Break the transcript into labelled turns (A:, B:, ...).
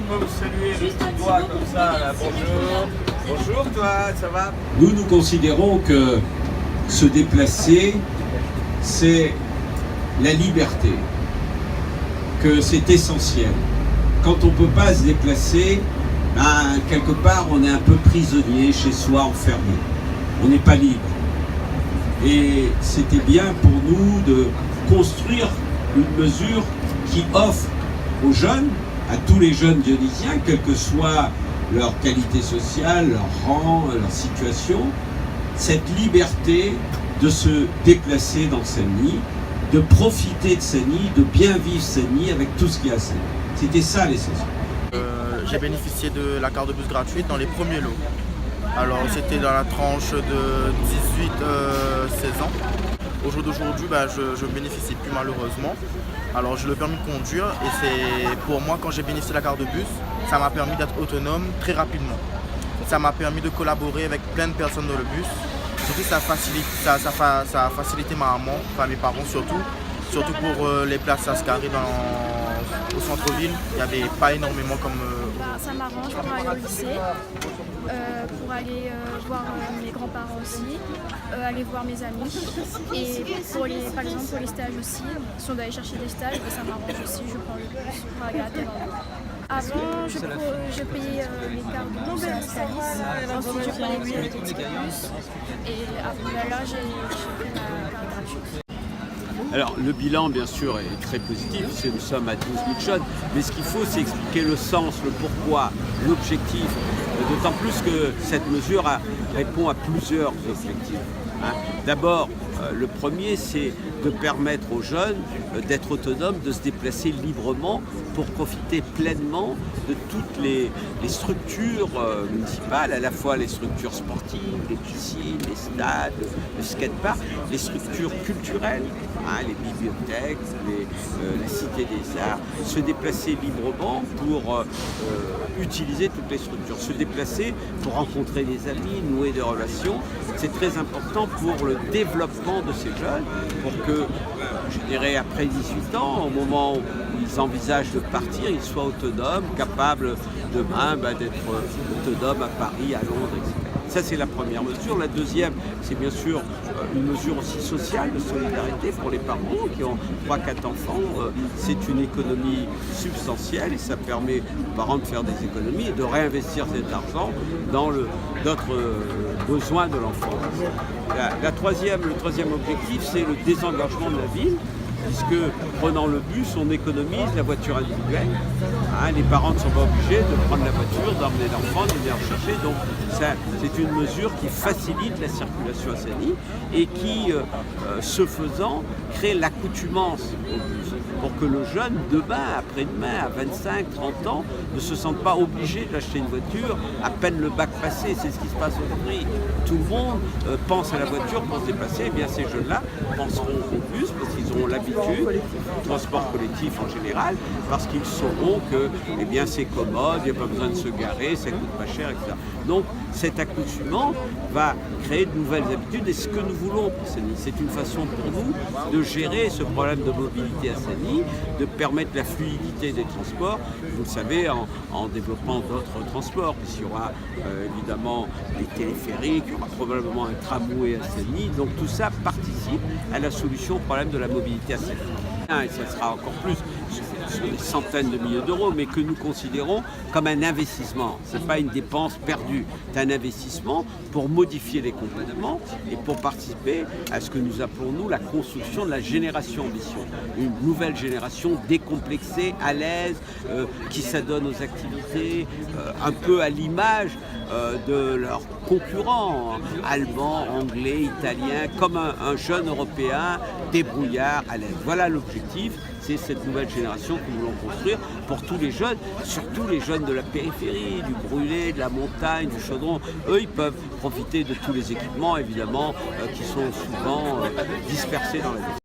A: peut me saluer le petit doigt comme ça, là. Bonjour. Bonjour toi, ça va?
B: Nous considérons que se déplacer, c'est la liberté, que c'est essentiel. Quand on ne peut pas se déplacer, ben, quelque part on est un peu prisonnier chez soi, enfermé. On n'est pas libre. Et c'était bien pour nous de construire une mesure qui offre aux jeunes, à tous les jeunes dionysiens, quelle que soit leur qualité sociale, leur rang, leur situation, cette liberté de se déplacer dans Senlis, de profiter de Senlis, de bien vivre Senlis avec tout ce qu'il y a à Senlis. C'était ça l'essentiel.
C: J'ai bénéficié de la carte de bus gratuite dans les premiers lots. Alors c'était dans la tranche de 18-16 ans. Au jour d'aujourd'hui, je bénéficie plus malheureusement. Alors j'ai le permis de conduire et c'est pour moi, quand j'ai bénéficié de la carte de bus, ça m'a permis d'être autonome très rapidement. Ça m'a permis de collaborer avec plein de personnes dans le bus. Surtout ça a facilité ma maman, enfin mes parents surtout pour les places Ascari au centre-ville. Il n'y avait pas énormément comme...
D: Ça m'arrange pour aller au lycée, pour aller voir mes grands-parents aussi, aller voir mes amis et par exemple pour les stages aussi, si on doit aller chercher des stages, ça m'arrange aussi, je prends le bus pour aller à tel endroit. Avant, je payais les cartes de bus à Stalis, ensuite je prenais les tickets de bus et après là j'ai pris ma carte gratuite.
B: Alors le bilan bien sûr est très positif, nous sommes à 12 000 jeunes, mais ce qu'il faut c'est expliquer le sens, le pourquoi, l'objectif, d'autant plus que cette mesure répond à plusieurs objectifs. D'abord, le premier c'est de permettre aux jeunes d'être autonomes, de se déplacer librement pour profiter pleinement de toutes les structures municipales, à la fois les structures sportives, les piscines, les stades, le skatepark, les structures culturelles, les bibliothèques, la Cité des Arts, se déplacer librement pour utiliser toutes les structures, se déplacer pour rencontrer des amis, nouer des relations. C'est très important pour le développement de ces jeunes, pour que, je dirais, après 18 ans, au moment où ils envisagent de partir, ils soient autonomes, capables demain d'être autonomes à Paris, à Londres, etc. Ça, c'est la première mesure. La deuxième, c'est bien sûr une mesure aussi sociale de solidarité pour les parents qui ont 3-4 enfants. C'est une économie substantielle et ça permet aux parents de faire des économies et de réinvestir cet argent dans d'autres besoins de l'enfant. Le troisième objectif, c'est le désengagement de la ville, puisque prenant le bus, on économise la voiture individuelle. Les parents ne sont pas obligés de prendre la voiture, d'emmener l'enfant, de venir le chercher. Donc c'est une mesure qui facilite la circulation à Senlis et qui, ce faisant, crée l'accoutumance au bus pour que le jeune, demain, après-demain, à 25, 30 ans, ne se sente pas obligé d'acheter une voiture à peine le bac passé. C'est ce qui se passe aujourd'hui. Tout le monde pense à la voiture pour se déplacer. Eh bien, ces jeunes-là penseront au bus parce qu'ils auront l'habitude du transport collectif en général, parce qu'ils sauront que c'est commode, il n'y a pas besoin de se garer, ça coûte pas cher, etc. Donc cet accoutumement va créer de nouvelles habitudes et ce que nous voulons pour Senlis, c'est une façon pour nous de gérer ce problème de mobilité à Senlis, de permettre la fluidité des transports, vous le savez, en développant d'autres transports, puisqu'il y aura évidemment des téléphériques, il y aura probablement un tramway à Senlis, donc tout ça participe à la solution au problème de la mobilité à Senlis. Et ça sera encore plus, sur des centaines de milliers d'euros, mais que nous considérons comme un investissement. Ce n'est pas une dépense perdue, c'est un investissement pour modifier les comportements et pour participer à ce que nous appelons, nous, la construction de la génération ambition. Une nouvelle génération décomplexée, à l'aise, qui s'adonne aux activités, un peu à l'image de leurs concurrents, allemands, anglais, italiens, comme un jeune européen débrouillard, à l'aise. Voilà l'objectif. C'est cette nouvelle génération que nous voulons construire pour tous les jeunes, surtout les jeunes de la périphérie, du Brûlé, de la montagne, du Chaudron. Eux, ils peuvent profiter de tous les équipements, évidemment, qui sont souvent dispersés dans la ville.